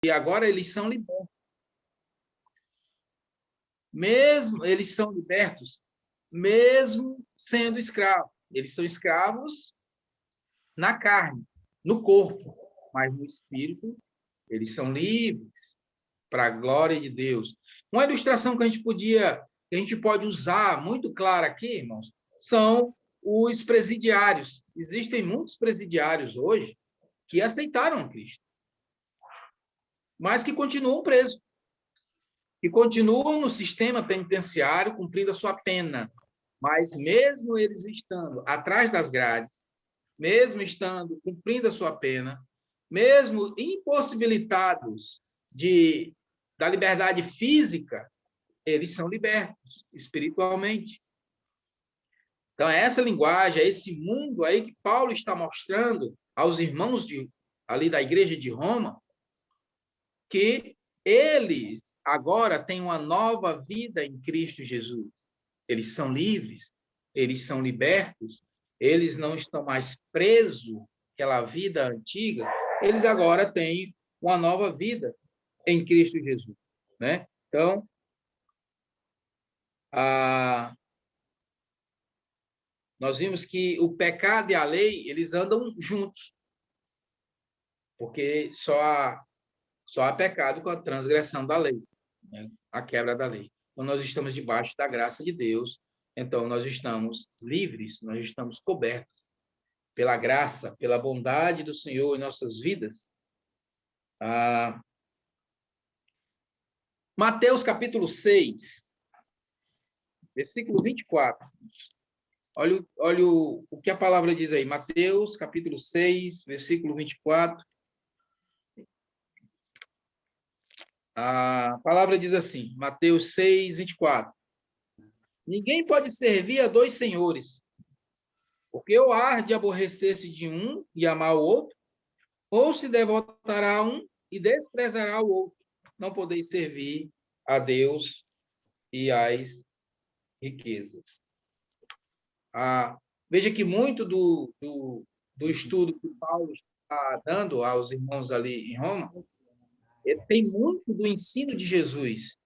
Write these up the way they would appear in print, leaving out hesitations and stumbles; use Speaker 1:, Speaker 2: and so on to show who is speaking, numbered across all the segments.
Speaker 1: E agora eles são libertos. Mesmo eles são libertos, mesmo sendo escravos. Eles são escravos na carne, no corpo, mas no espírito eles são livres para a glória de Deus. Uma ilustração que a gente pode usar muito clara aqui, irmãos, são os presidiários. Existem muitos presidiários hoje que aceitaram Cristo, mas que continuam presos, que continuam no sistema penitenciário cumprindo a sua pena. Mas mesmo eles estando atrás das grades, mesmo estando cumprindo a sua pena, mesmo impossibilitados da liberdade física, eles são libertos espiritualmente. Então, é essa linguagem, é esse mundo aí que Paulo está mostrando aos irmãos ali da igreja de Roma, que eles agora têm uma nova vida em Cristo Jesus. Eles são livres, eles são libertos, eles não estão mais presos àquela vida antiga, eles agora têm uma nova vida em Cristo Jesus, né? Então, nós vimos que o pecado e a lei, eles andam juntos, porque só há pecado com a transgressão da lei, né? A quebra da lei. Então, nós estamos debaixo da graça de Deus, então nós estamos livres, nós estamos cobertos pela graça, pela bondade do Senhor em nossas vidas. Mateus capítulo 6, versículo 24. Olha o que a palavra diz aí. Mateus capítulo 6, versículo 24. A palavra diz assim, Mateus 6, 24. Ninguém pode servir a dois senhores, porque ou há de aborrecer-se de um e amar o outro, ou se devotará a um e desprezará o outro. Não podeis servir a Deus e às riquezas. Veja que muito do estudo que Paulo está dando aos irmãos ali em Roma, ele tem muito do ensino de Jesus,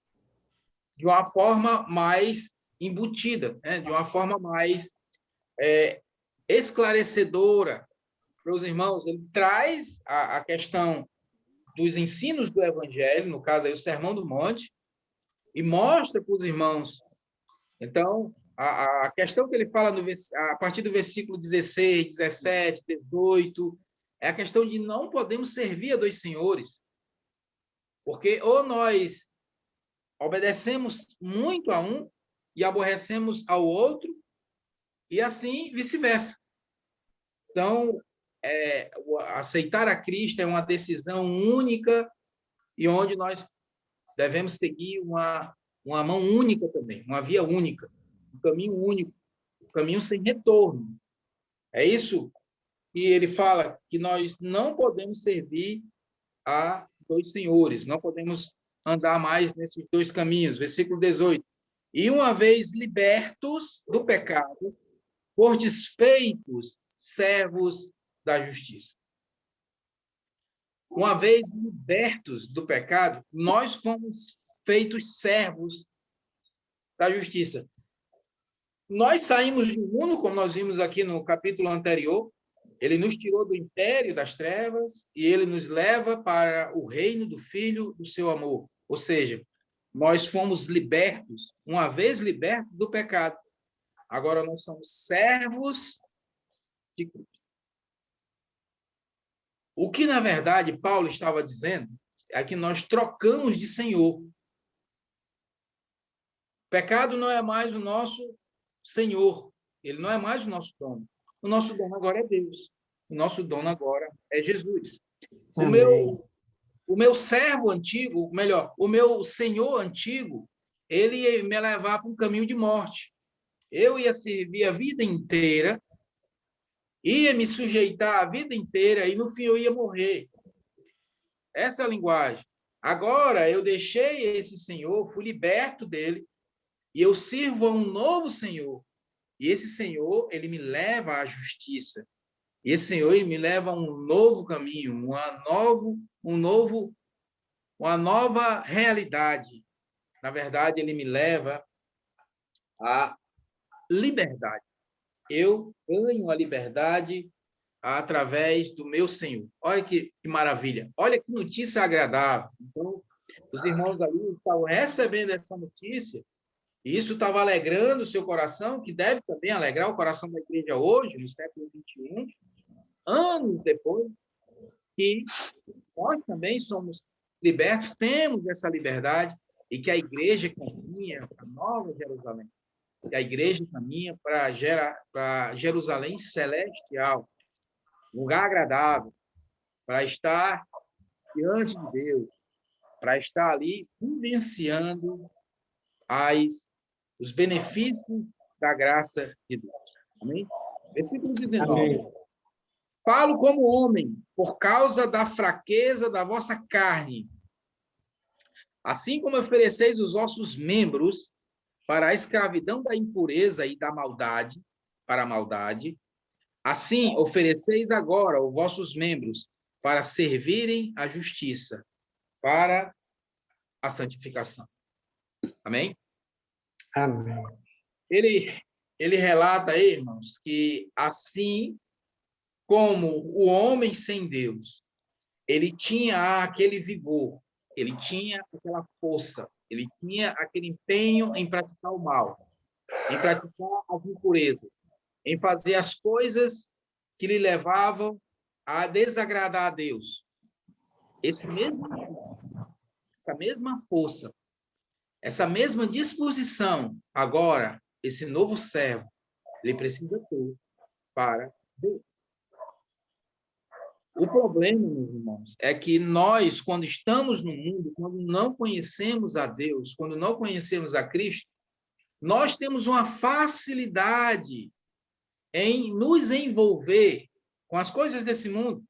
Speaker 1: de uma forma mais embutida, né? De uma forma mais esclarecedora para os irmãos. Ele traz a questão dos ensinos do Evangelho, no caso aí o Sermão do Monte, e mostra para os irmãos. Então, a questão que ele fala a partir do versículo 16, 17, 18, é a questão de não podemos servir a dois senhores, porque ou nós obedecemos muito a um e aborrecemos ao outro, e assim vice-versa. Então, aceitar a Cristo é uma decisão única e onde nós devemos seguir uma mão única também, uma via única, um caminho único, um caminho sem retorno. É isso que ele fala, que nós não podemos servir a dois senhores, não podemos andar mais nesses dois caminhos. Versículo 18. E uma vez libertos do pecado, fostes feitos servos da justiça. Uma vez libertos do pecado, nós fomos feitos servos da justiça. Nós saímos do mundo, como nós vimos aqui no capítulo anterior, ele nos tirou do império das trevas e ele nos leva para o reino do Filho do seu amor. Ou seja, nós fomos libertos, uma vez libertos do pecado. Agora nós somos servos de Cristo. O que, na verdade, Paulo estava dizendo é que nós trocamos de Senhor. O pecado não é mais o nosso Senhor. Ele não é mais o nosso dono. O nosso dono agora é Deus. O nosso dono agora é Jesus. O meu servo antigo, melhor, o meu senhor antigo, ele ia me levar para um caminho de morte. Eu ia servir a vida inteira, ia me sujeitar a vida inteira e no fim eu ia morrer. Essa é a linguagem. Agora eu deixei esse senhor, fui liberto dele e eu sirvo a um novo senhor. E esse senhor, ele me leva à justiça. E esse senhor, ele me leva a um novo caminho, um novo uma nova realidade. Na verdade, ele me leva à liberdade. Eu ganho a liberdade através do meu Senhor. Olha que maravilha. Olha que notícia agradável. Então, os irmãos ali estavam recebendo essa notícia, e isso estava alegrando o seu coração, que deve também alegrar o coração da igreja hoje, no século XXI, anos depois, que nós também somos libertos, temos essa liberdade, e que a igreja caminha para Nova Jerusalém, que a igreja caminha para Jerusalém celestial, lugar agradável, para estar diante de Deus, para estar ali vivenciando os benefícios da graça de Deus. Amém? Versículo 19. Amém. Falo como homem, por causa da fraqueza da vossa carne. Assim como ofereceis os vossos membros para a escravidão da impureza e da maldade, para a maldade, assim ofereceis agora os vossos membros para servirem à justiça, para a santificação. Amém?
Speaker 2: Amém.
Speaker 1: Ele relata aí, irmãos, que assim como o homem sem Deus, ele tinha aquele vigor, ele tinha aquela força, ele tinha aquele empenho em praticar o mal, em praticar as impurezas, em fazer as coisas que lhe levavam a desagradar a Deus. Essa mesma força, essa mesma disposição, agora, esse novo servo, ele precisa ter para Deus. O problema, meus irmãos, é que nós, quando estamos no mundo, quando não conhecemos a Deus, quando não conhecemos a Cristo, nós temos uma facilidade em nos envolver com as coisas desse mundo.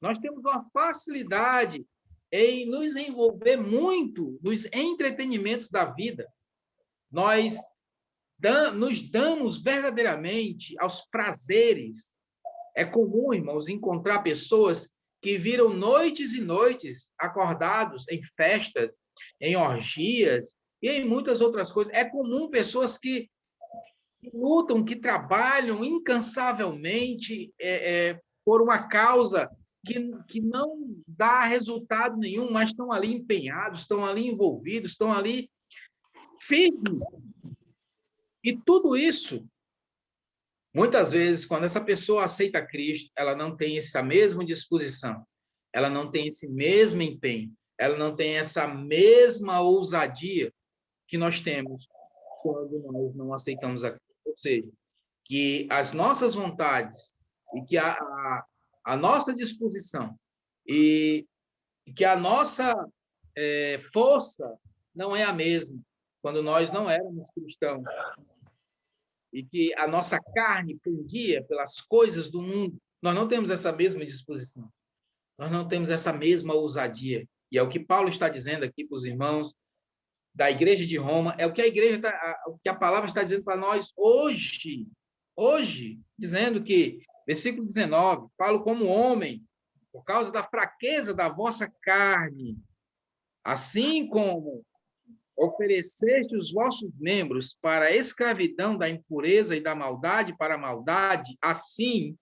Speaker 1: Nós temos uma facilidade em nos envolver muito nos entretenimentos da vida. Nós nos damos verdadeiramente aos prazeres. É comum, irmãos, encontrar pessoas que viram noites e noites acordados em festas, em orgias e em muitas outras coisas. É comum pessoas que lutam, que trabalham incansavelmente por uma causa que não dá resultado nenhum, mas estão ali empenhados, estão ali envolvidos, estão ali firmes. E tudo isso, muitas vezes, quando essa pessoa aceita Cristo, ela não tem essa mesma disposição, ela não tem esse mesmo empenho, ela não tem essa mesma ousadia que nós temos quando nós não aceitamos a Cristo. Ou seja, que as nossas vontades e que a nossa disposição e que a nossa força não é a mesma quando nós não éramos cristãos. E que a nossa carne pendia pelas coisas do mundo, nós não temos essa mesma disposição. Nós não temos essa mesma ousadia. E é o que Paulo está dizendo aqui para os irmãos da igreja de Roma, é o que o que a palavra está dizendo para nós hoje. Hoje, dizendo que, versículo 19, falo como homem, por causa da fraqueza da vossa carne, assim como ofereceste os vossos membros para a escravidão da impureza e da maldade para a maldade, assim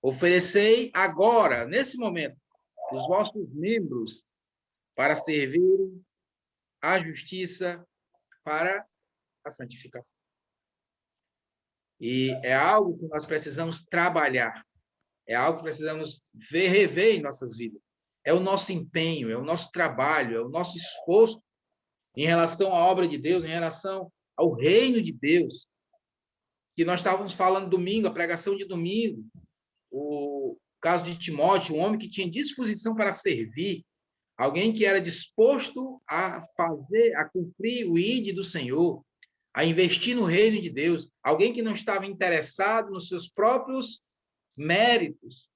Speaker 1: oferecei agora, nesse momento, os vossos membros para servirem à justiça, para a santificação. E é algo que nós precisamos trabalhar, é algo que precisamos rever em nossas vidas. É o nosso empenho, é o nosso trabalho, é o nosso esforço em relação à obra de Deus, em relação ao reino de Deus, que nós estávamos falando domingo, a pregação de domingo, o caso de Timóteo, um homem que tinha disposição para servir, alguém que era disposto a cumprir o ID do Senhor, a investir no reino de Deus, alguém que não estava interessado nos seus próprios méritos,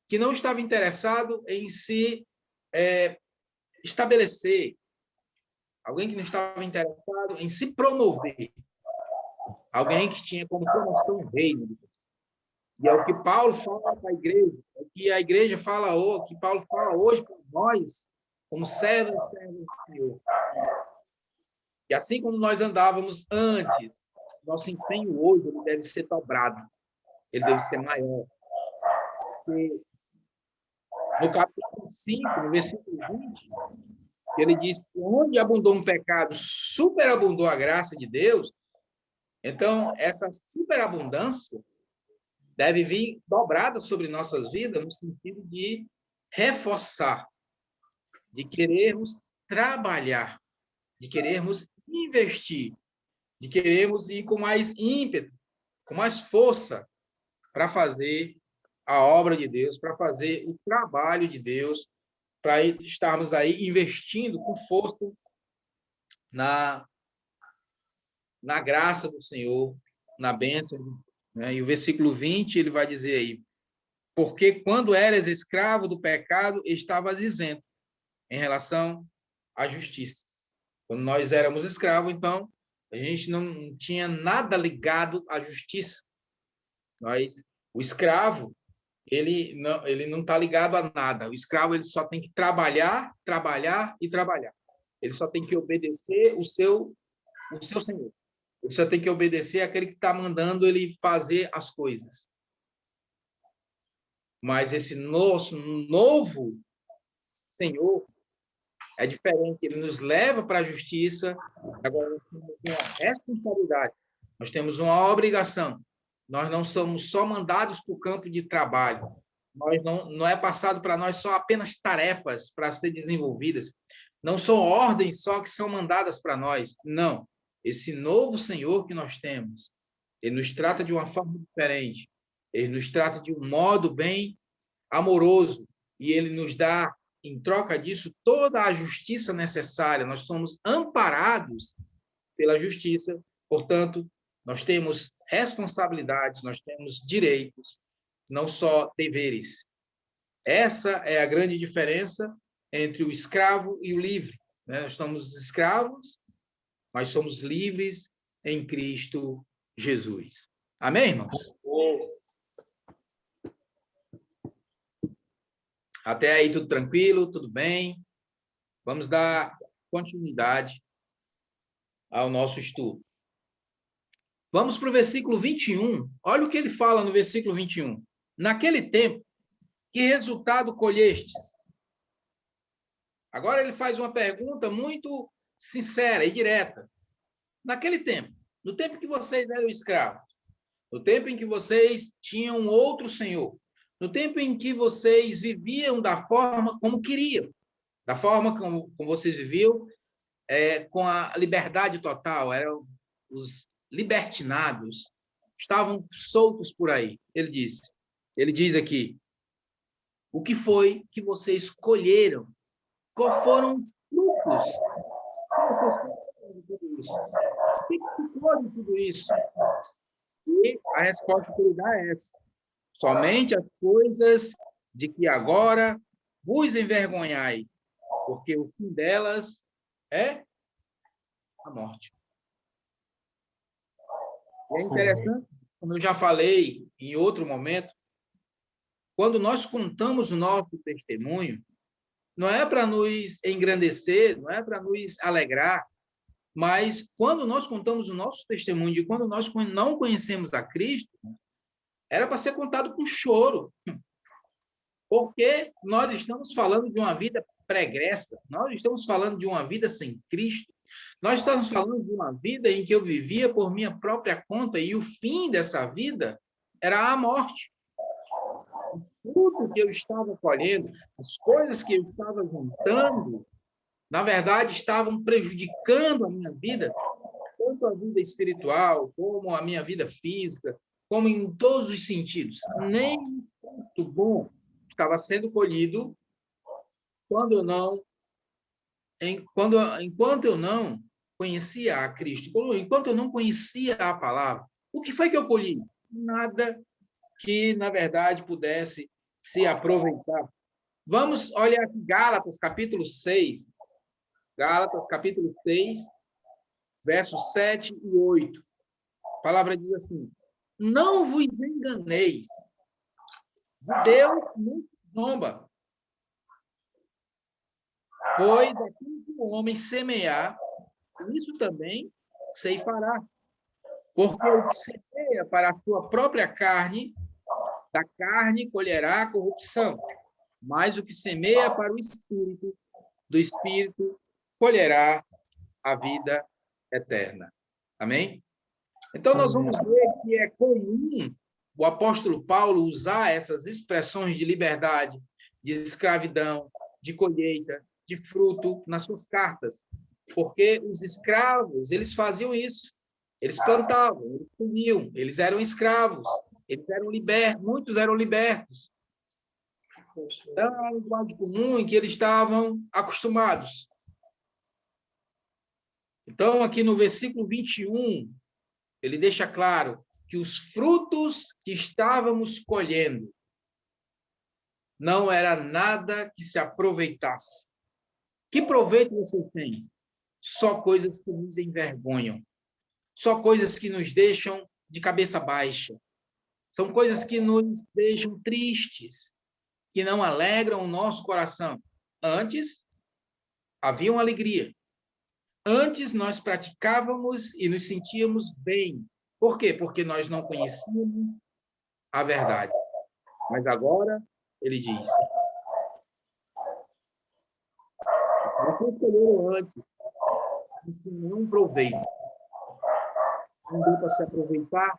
Speaker 1: que não estava interessado em se estabelecer, alguém que não estava interessado em se promover, alguém que tinha como promoção o reino de Deus. E é o que Paulo fala para a igreja, é o que a igreja fala hoje, que Paulo fala hoje para nós, como servos e servas do Senhor. E assim como nós andávamos antes, nosso empenho hoje ele deve ser dobrado, ele deve ser maior. Porque no capítulo 5, no versículo 20, ele diz que onde abundou um pecado, superabundou a graça de Deus. Então, essa superabundância deve vir dobrada sobre nossas vidas, no sentido de reforçar, de querermos trabalhar, de querermos investir, de querermos ir com mais ímpeto, com mais força para fazer a obra de Deus, para fazer o trabalho de Deus, para estarmos aí investindo com força na graça do Senhor, na bênção. Né? E o versículo 20, ele vai dizer aí, porque quando eras escravo do pecado, estavas isento em relação à justiça. Quando nós éramos escravos, então, a gente não tinha nada ligado à justiça. O escravo, ele não está ligado a nada. O escravo ele só tem que trabalhar, trabalhar e trabalhar. Ele só tem que obedecer o seu senhor. Ele só tem que obedecer àquele que está mandando ele fazer as coisas. Mas esse nosso novo Senhor é diferente. Ele nos leva para a justiça. Agora, nós temos uma responsabilidade. Nós temos uma obrigação. Nós não somos só mandados para o campo de trabalho. Não é passado para nós só apenas tarefas para ser desenvolvidas. Não são ordens só que são mandadas para nós. Não. Esse novo Senhor que nós temos, ele nos trata de uma forma diferente. Ele nos trata de um modo bem amoroso. E ele nos dá, em troca disso, toda a justiça necessária. Nós somos amparados pela justiça. Portanto, nós temos responsabilidades, nós temos direitos, não só deveres. Essa é a grande diferença entre o escravo e o livre. Né? Nós somos escravos, mas somos livres em Cristo Jesus. Amém, irmãos? Até aí tudo tranquilo, tudo bem? Vamos dar continuidade ao nosso estudo. Vamos para o versículo 21. Olha o que ele fala no versículo 21. Naquele tempo, que resultado colhestes? Agora ele faz uma pergunta muito sincera e direta. Naquele tempo, no tempo que vocês eram escravos, no tempo em que vocês tinham outro senhor, no tempo em que vocês viviam da forma como queriam, da forma como vocês viviam, com a liberdade total, eram os libertinados, estavam soltos por aí. Ele diz aqui, o que foi que vocês colheram? Qual foram os frutos que vocês colheram de tudo isso? O que ficou de tudo isso? E a resposta que ele dá é essa. Somente as coisas de que agora vos envergonhai, porque o fim delas é a morte. E é interessante, como eu já falei em outro momento, quando nós contamos o nosso testemunho, não é para nos engrandecer, não é para nos alegrar, mas quando nós contamos o nosso testemunho de quando nós não conhecemos a Cristo, era para ser contado com choro, porque nós estamos falando de uma vida pregressa, nós estamos falando de uma vida sem Cristo, nós estamos falando de uma vida em que eu vivia por minha própria conta e o fim dessa vida era a morte. O fruto que eu estava colhendo, as coisas que eu estava juntando, na verdade, estavam prejudicando a minha vida, tanto a vida espiritual, como a minha vida física, como em todos os sentidos. Nem muito bom estava sendo colhido enquanto eu não conhecia a Cristo, enquanto eu não conhecia a palavra. O que foi que eu colhi? Nada que, na verdade, pudesse se aproveitar. Vamos olhar aqui Gálatas, capítulo 6. Gálatas, capítulo 6, versos 7 e 8. A palavra diz assim, não vos enganeis, de Deus não se zomba. Pois aquilo que o homem semear, isso também ceifará. Porque o que semeia para a sua própria carne, da carne colherá a corrupção. Mas o que semeia para o Espírito, do Espírito colherá a vida eterna. Amém? Então, nós
Speaker 2: Amém.
Speaker 1: vamos ver que é comum o apóstolo Paulo usar essas expressões de liberdade, de escravidão, de colheita, de fruto nas suas cartas. Porque os escravos, eles faziam isso. Eles plantavam, eles colhiam, eles eram escravos, eles eram libertos, muitos eram libertos. Então, era uma linguagem comum em que eles estavam acostumados. Então, aqui no versículo 21, ele deixa claro que os frutos que estávamos colhendo não era nada que se aproveitasse. Que proveito vocês têm? Só coisas que nos envergonham. Só coisas que nos deixam de cabeça baixa. São coisas que nos deixam tristes, que não alegram o nosso coração. Antes, havia uma alegria. Antes, nós praticávamos e nos sentíamos bem. Por quê? Porque nós não conhecíamos a verdade. Mas agora, ele diz, vocês escolheram antes, isso não proveito. Não deu para se aproveitar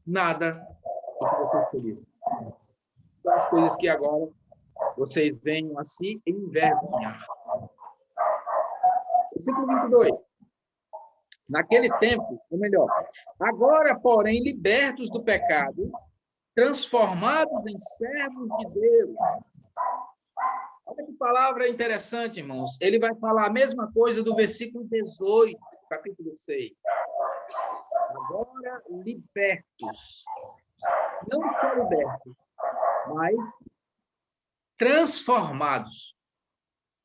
Speaker 1: nada do que vocês escolheram. São as coisas que agora vocês venham a se envergonhar. Versículo 22. Naquele tempo, ou melhor, agora, porém, libertos do pecado, transformados em servos de Deus. Olha que palavra interessante, irmãos. Ele vai falar a mesma coisa do versículo 18, capítulo 6. Agora, libertos. Não só libertos, mas transformados.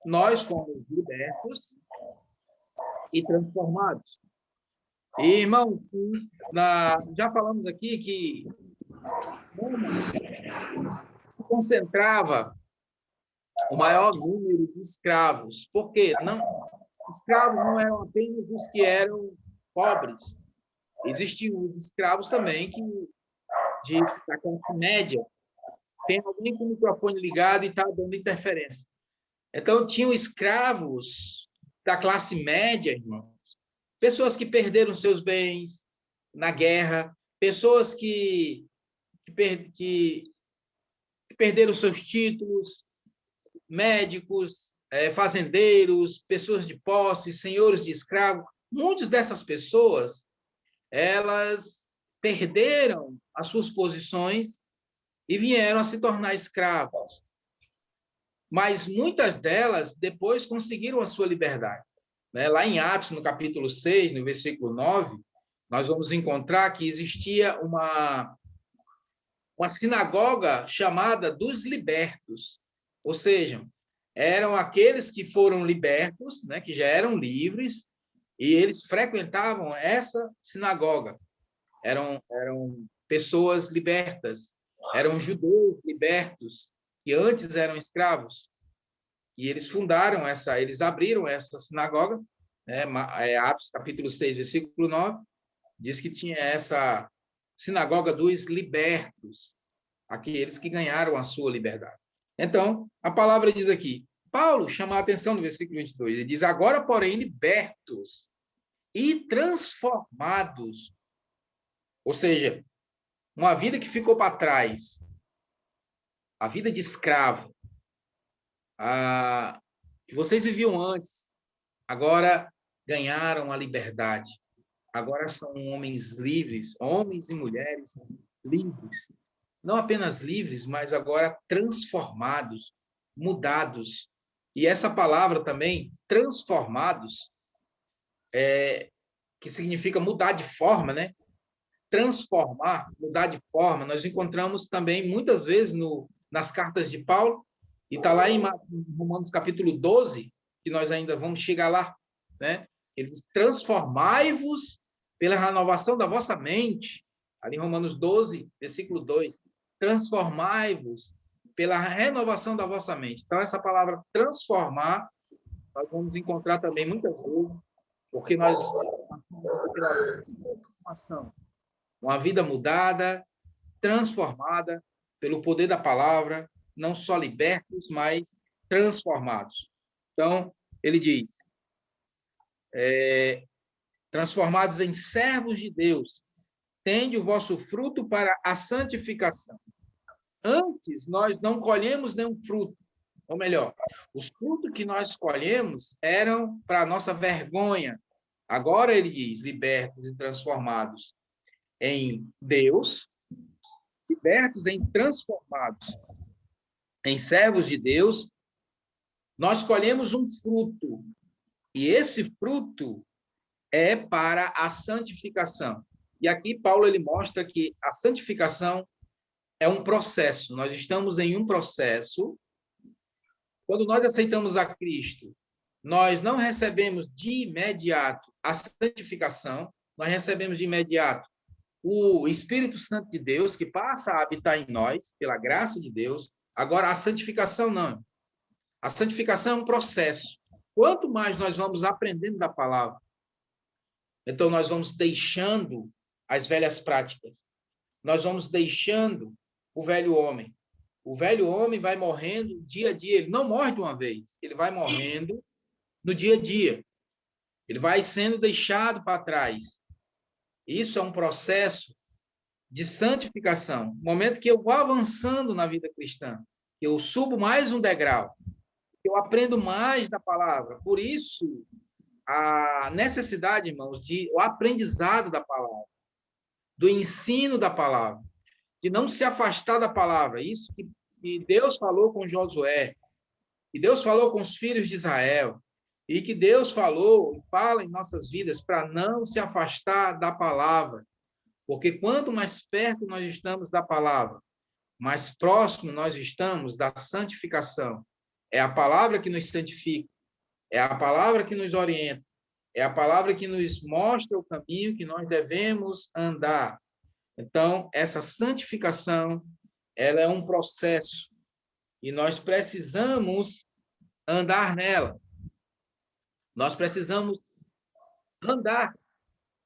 Speaker 1: Nós fomos libertos e transformados. E, irmão, já falamos aqui que concentrava o maior número de escravos. Por quê? Escravos não eram apenas os que eram pobres. Existiam os escravos também da classe média. Tem alguém com o microfone ligado e está dando interferência. Então, tinham escravos da classe média, irmãos. Pessoas que perderam seus bens na guerra, pessoas que perderam seus títulos, médicos, fazendeiros, pessoas de posse, senhores de escravo. Muitas dessas pessoas, elas perderam as suas posições e vieram a se tornar escravos. Mas muitas delas depois conseguiram a sua liberdade. Lá em Atos, no capítulo 6, no versículo 9, nós vamos encontrar que existia uma sinagoga chamada dos libertos. Ou seja, eram aqueles que foram libertos, né, que já eram livres, e eles frequentavam essa sinagoga. Eram pessoas libertas, eram judeus libertos, que antes eram escravos. E eles eles abriram essa sinagoga, né? Atos capítulo 6, versículo 9, diz que tinha essa sinagoga dos libertos, aqueles que ganharam a sua liberdade. Então, a palavra diz aqui, Paulo chama a atenção no versículo 22, ele diz, agora, porém, libertos e transformados, ou seja, uma vida que ficou para trás, a vida de escravo, que vocês viviam antes, agora ganharam a liberdade. Agora são homens livres, homens e mulheres livres. Não apenas livres, mas agora transformados, mudados. E essa palavra também, transformados, que significa mudar de forma, né? Transformar, mudar de forma, nós encontramos também muitas vezes nas cartas de Paulo, e está lá em Romanos capítulo 12, que nós ainda vamos chegar lá, né? Ele diz, transformai-vos pela renovação da vossa mente, ali em Romanos 12, versículo 2, transformai-vos pela renovação da vossa mente. Então, essa palavra transformar nós vamos encontrar também muitas vezes, porque nós passamos pela transformação, uma vida mudada, transformada pelo poder da palavra, não só libertos, mas transformados. Então, ele diz, transformados em servos de Deus, tende o vosso fruto para a santificação. Antes, nós não colhemos nenhum fruto, ou melhor, os frutos que nós colhemos eram para a nossa vergonha. Agora ele diz, libertos e transformados em Deus, libertos e transformados em servos de Deus, nós colhemos um fruto, e esse fruto é para a santificação. E aqui Paulo ele mostra que a santificação é um processo. Nós estamos em um processo. Quando nós aceitamos a Cristo, nós não recebemos de imediato a santificação, nós recebemos de imediato o Espírito Santo de Deus, que passa a habitar em nós, pela graça de Deus. Agora, a santificação não. A santificação é um processo. Quanto mais nós vamos aprendendo da palavra, então nós vamos deixando as velhas práticas. Nós vamos deixando o velho homem. O velho homem vai morrendo dia a dia. Ele não morre de uma vez. Ele vai morrendo no dia a dia. Ele vai sendo deixado para trás. Isso é um processo de santificação. No momento que eu vou avançando na vida cristã, que eu subo mais um degrau, que eu aprendo mais da palavra. Por isso, a necessidade, irmãos, de o aprendizado da palavra, do ensino da palavra, de não se afastar da palavra. Isso que Deus falou com Josué, que Deus falou com os filhos de Israel, e que Deus falou e fala em nossas vidas para não se afastar da palavra. Porque quanto mais perto nós estamos da palavra, mais próximo nós estamos da santificação. É a palavra que nos santifica, é a palavra que nos orienta, é a palavra que nos mostra o caminho que nós devemos andar. Então, essa santificação, ela é um processo e nós precisamos andar nela. Nós precisamos andar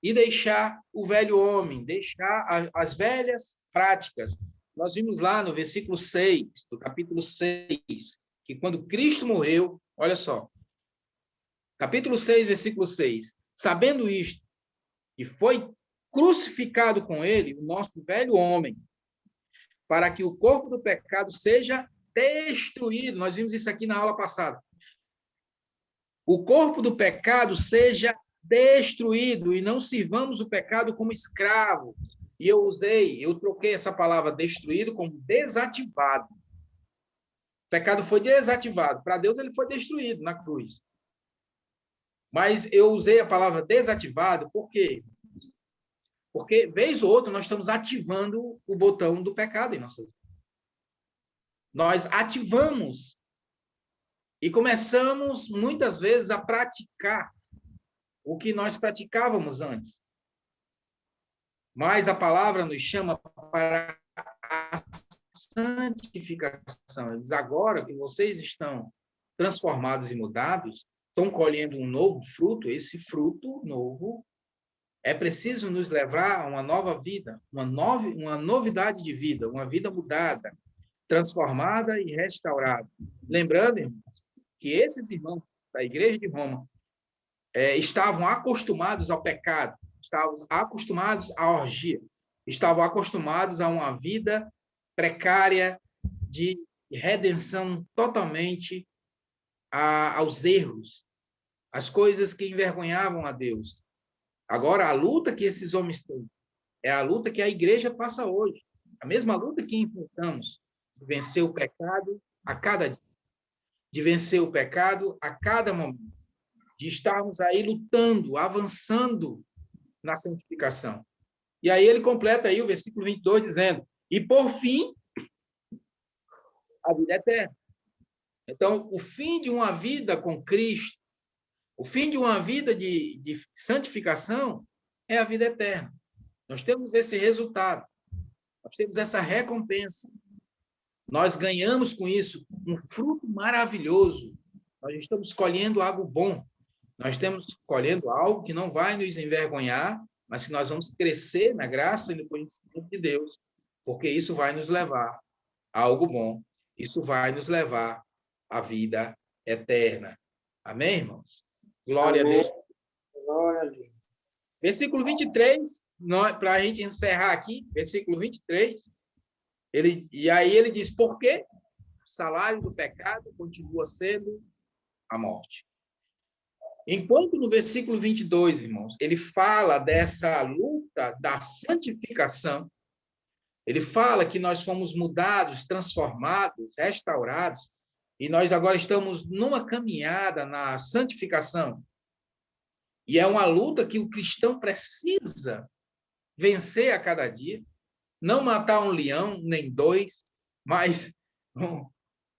Speaker 1: e deixar o velho homem, deixar as velhas práticas. Nós vimos lá no versículo 6, do capítulo 6, que quando Cristo morreu, olha só, capítulo 6, versículo 6, sabendo isto, e foi crucificado com ele o nosso velho homem, para que o corpo do pecado seja destruído. Nós vimos isso aqui na aula passada. O corpo do pecado seja destruído e não sirvamos o pecado como escravo. E eu troquei essa palavra destruído como desativado. O pecado foi desativado. Para Deus, ele foi destruído na cruz. Mas eu usei a palavra desativado, por quê? Porque, vez ou outra, nós estamos ativando o botão do pecado em nossas vidas. Nós ativamos e começamos, muitas vezes, a praticar o que nós praticávamos antes. Mas a palavra nos chama para a santificação. Ele diz, agora que vocês estão transformados e mudados, estão colhendo um novo fruto, esse fruto novo é preciso nos levar a uma nova vida, uma novidade de vida, uma vida mudada, transformada e restaurada. Lembrando, irmãos, que esses irmãos da Igreja de Roma estavam acostumados ao pecado, estavam acostumados à orgia, estavam acostumados a uma vida precária de redenção totalmente aos erros, às coisas que envergonhavam a Deus. Agora, a luta que esses homens têm é a luta que a igreja passa hoje. A mesma luta que enfrentamos de vencer o pecado a cada dia, de vencer o pecado a cada momento, de estarmos aí lutando, avançando na santificação. E aí ele completa aí o versículo 22 dizendo, e por fim, a vida eterna. Então, o fim de uma vida com Cristo, o fim de uma vida de santificação é a vida eterna. Nós temos esse resultado, nós temos essa recompensa. Nós ganhamos com isso um fruto maravilhoso Nós estamos colhendo algo bom. Nós estamos colhendo algo que não vai nos envergonhar, mas que nós vamos crescer na graça e no conhecimento de Deus, porque isso vai nos levar a algo bom. Isso vai nos levar à vida eterna. Amém, irmãos? Glória
Speaker 2: Amém.
Speaker 1: a Deus.
Speaker 2: Glória a Deus.
Speaker 1: Versículo 23, para a gente encerrar aqui, versículo 23, e aí ele diz, por quê? O salário do pecado continua sendo a morte. Enquanto no versículo 22, irmãos, ele fala dessa luta da santificação, ele fala que nós fomos mudados, transformados, restaurados, e nós agora estamos numa caminhada na santificação. E é uma luta que o cristão precisa vencer a cada dia, não matar um leão, nem dois, mas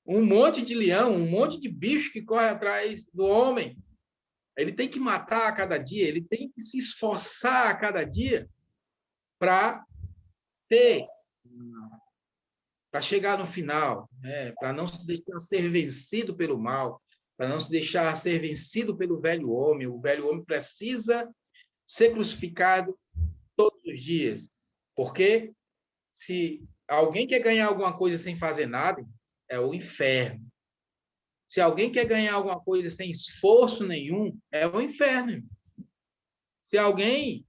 Speaker 1: um monte de leão, um monte de bicho que corre atrás do homem. Ele tem que matar a cada dia, ele tem que se esforçar a cada dia para chegar no final, né? Para não se deixar ser vencido pelo mal, para não se deixar ser vencido pelo velho homem. O velho homem precisa ser crucificado todos os dias, porque se alguém quer ganhar alguma coisa sem fazer nada, é o inferno. Se alguém quer ganhar alguma coisa sem esforço nenhum, é o inferno. Se alguém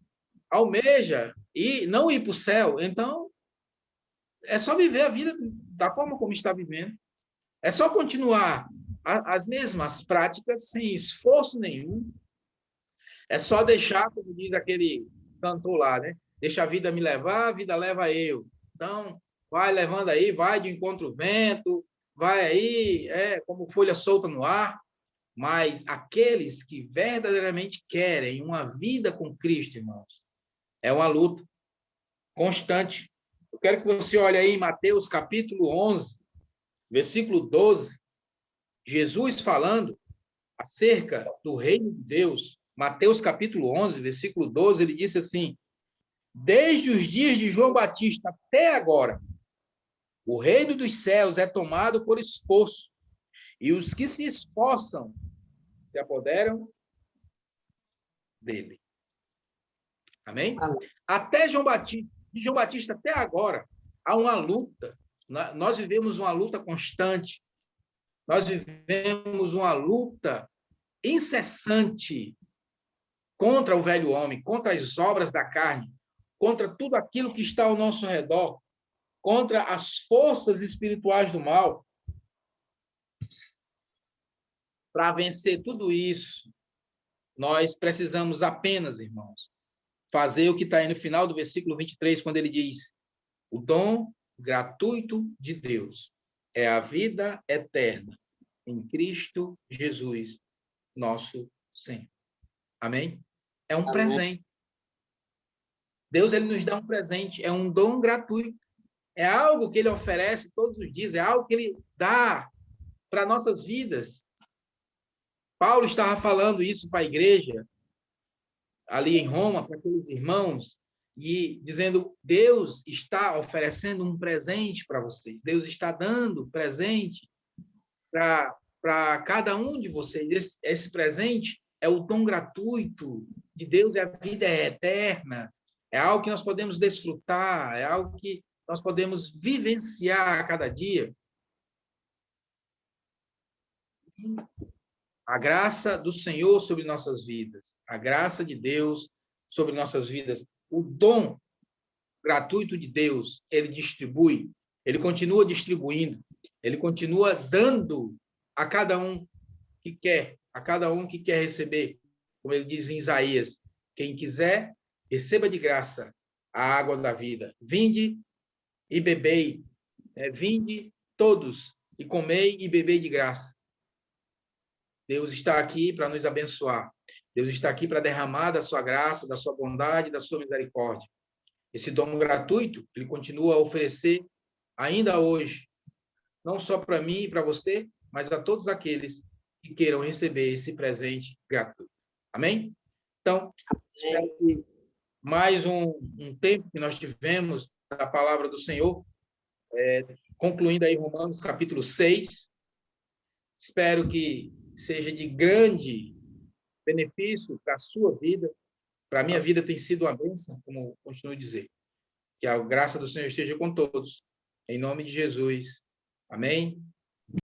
Speaker 1: almeja e não ir para o céu, então é só viver a vida da forma como está vivendo. É só continuar as mesmas práticas sem esforço nenhum. É só deixar, como diz aquele cantor lá, né? Deixa a vida me levar, a vida leva eu. Então, vai levando aí, vai de encontro ao vento, vai aí, como folha solta no ar. Mas aqueles que verdadeiramente querem uma vida com Cristo, irmãos, é uma luta constante. Eu quero que você olhe aí em Mateus capítulo 11, versículo 12, Jesus falando acerca do reino de Deus. Mateus capítulo 11, versículo 12, ele disse assim, desde os dias de João Batista até agora, o reino dos céus é tomado por esforço, e os que se esforçam se apoderam dele. Amém?
Speaker 2: Amém.
Speaker 1: Até João Batista, de João Batista até agora, há uma luta. Nós vivemos uma luta constante. Nós vivemos uma luta incessante contra o velho homem, contra as obras da carne, contra tudo aquilo que está ao nosso redor, contra as forças espirituais do mal. Para vencer tudo isso, nós precisamos apenas, irmãos, fazer o que está aí no final do versículo 23, quando ele diz, o dom gratuito de Deus é a vida eterna em Cristo Jesus, nosso Senhor. Amém? É um presente. Deus, ele nos dá um presente, é um dom gratuito. É algo que ele oferece todos os dias, é algo que ele dá para nossas vidas. Paulo estava falando isso para a igreja, ali em Roma, para aqueles irmãos, e dizendo, Deus está oferecendo um presente para vocês. Deus está dando presente para cada um de vocês. Esse presente é o dom gratuito de Deus, é a vida eterna. É algo que nós podemos desfrutar, é algo que nós podemos vivenciar a cada dia. A graça do Senhor sobre nossas vidas, a graça de Deus sobre nossas vidas, o dom gratuito de Deus, ele distribui, ele continua distribuindo, ele continua dando a cada um que quer, a cada um que quer receber. Como ele diz em Isaías, quem quiser, receba de graça a água da vida. Vinde e bebei, vinde todos e comei e bebei de graça. Deus está aqui para nos abençoar. Deus está aqui para derramar da sua graça, da sua bondade, da sua misericórdia. Esse dom gratuito, ele continua a oferecer ainda hoje, não só para mim e para você, mas a todos aqueles que queiram receber esse presente gratuito. Amém? Então, espero que mais um tempo que nós tivemos da palavra do Senhor, concluindo aí Romanos capítulo 6, espero que seja de grande benefício para a sua vida. Para a minha vida tem sido uma bênção, como continuo a dizer. Que a graça do Senhor esteja com todos. Em nome de Jesus. Amém?